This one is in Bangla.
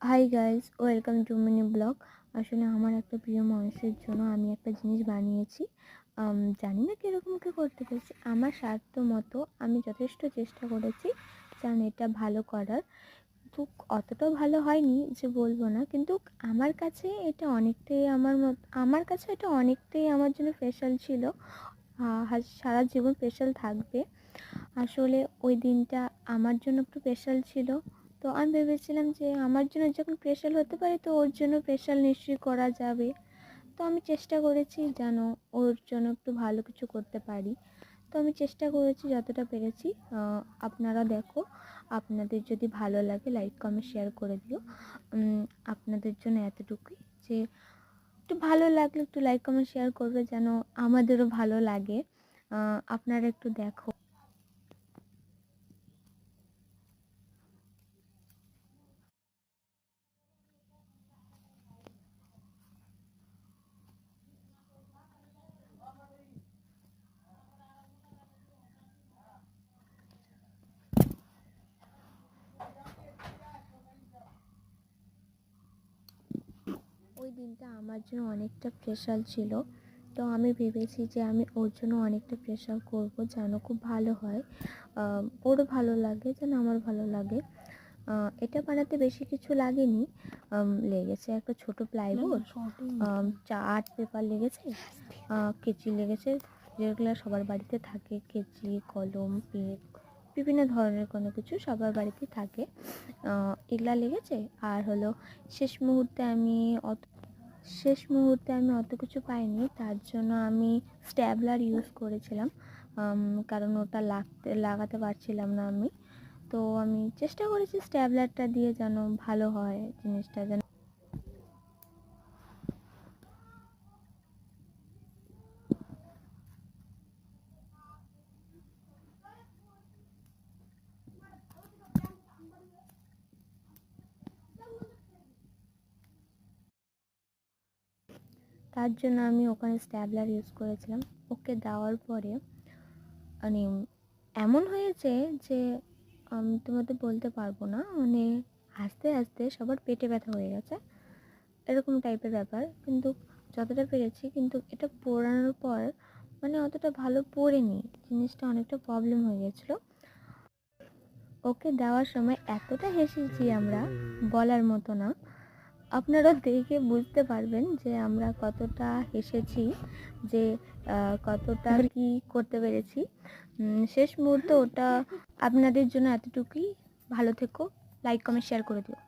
Hi guys, welcome to mini blog. আসলে আমার একটা প্রিয় মানুষের জন্য আমি একটা জিনিস বানিয়েছি। জানি না কীরকম কী করতে পেরেছি। আমার সাধ্য মতো আমি যথেষ্ট চেষ্টা করেছি যেন এটা ভালো করার। কিন্তু অতটাও ভালো হয়নি যে বলবো না, কিন্তু আমার কাছে এটা অনেকটাই আমার কাছে এটা অনেকটাই আমার জন্য স্পেশাল ছিল। সারা জীবন স্পেশাল থাকবে। আসলে ওই দিনটা আমার জন্য একটু স্পেশাল ছিল। তো আমি ভেবেছিলাম যে আমার জন্য যখন স্পেশাল হতে পারে তো ওর জন্য স্পেশাল নিশ্চয়ই করা যাবে। তো আমি চেষ্টা করেছি যেন ওর জন্য একটু ভালো কিছু করতে পারি। তো আমি চেষ্টা করেছি যতটা পেরেছি। আপনারা দেখো, আপনাদের যদি ভালো লাগে লাইক কমেন্ট শেয়ার করে দিও। আপনাদের জন্য এতটুকুই যে একটু ভালো লাগলে একটু লাইক কমেন্ট শেয়ার করবে যেন আমাদেরও ভালো লাগে। আপনারা একটু দেখো। ওই দিনটা আমার জন্য অনেকটা স্পেশাল ছিল। তো আমি ভেবেছি যে আমি ওর জন্য অনেকটা স্পেশাল করবো যেন খুব ভালো হয়, ওরও ভালো লাগে যেন আমার ভালো লাগে। এটা বানাতে বেশি কিছু লাগেনি। লেগেছে একটা ছোট প্লাইবোর্ড, আর্ট পেপার লেগেছে, কেচি লেগেছে, যেগুলো সবার বাড়িতে থাকে, কেচি, কলম, পেন, বিভিন্ন ধরনের কোনো কিছু সবার বাড়িতেই থাকে। এগুলা লেগেছে। আর হলো শেষ মুহূর্তে আমি অত কিছু পাইনি, তার জন্য আমি স্ট্যাবলার ইউজ করেছিলাম। কারণ ওটা লাগাতে পারছিলাম না আমি। তো আমি চেষ্টা করেছি স্ট্যাবলারটা দিয়ে যেন ভালো হয় জিনিসটা যেন। তার জন্য আমি ওখানে স্ট্যাবলার ইউজ করেছিলাম। ওকে দেওয়ার পরে মানে এমন হয়েছে যে আমি তোমাদের বলতে পারবো না, মানে আস্তে আস্তে সবার পেটে ব্যথা হয়ে গেছে, এরকম টাইপের ব্যাপার। কিন্তু যতটা পেরেছি, কিন্তু এটা পোড়ানোর পর মানে অতটা ভালো পড়েনি, জিনিসটা অনেকটা প্রবলেম হয়ে গেছিলো। ওকে দেওয়ার সময় এতটা হেসেছি আমরা, বলার মতো না। আপনারা দেখে বুঝতে পারবেন যে আমরা কতটা হেসেছি, যে কতটা কি করতে পেরেছি। শেষ মুহূর্তে ওটা আপনাদের জন্য এতটুকুই। ভালো থেকো, লাইক কমেন্ট শেয়ার করে দিও।